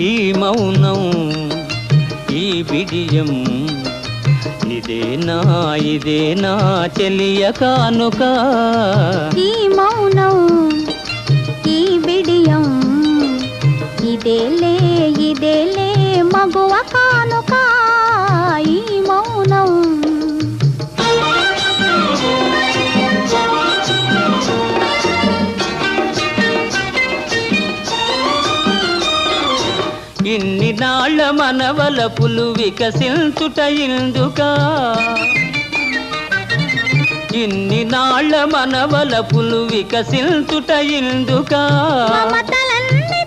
ఈ మౌనం ఈ బిడియం ఇదేనా ఇదేనా చెలియ కానుక ఈ మౌనం ఈ బిడియం ఇదేలే ఇదేలే మగువ కానుక ఈ మౌనం ఇన్ని నాళ్ళ మనవలపులు వికసించుట ఇందుకా ఇన్ని నాళ్ళ మనవలపులు వికసించుట ఇందుకా మమతలన్నీ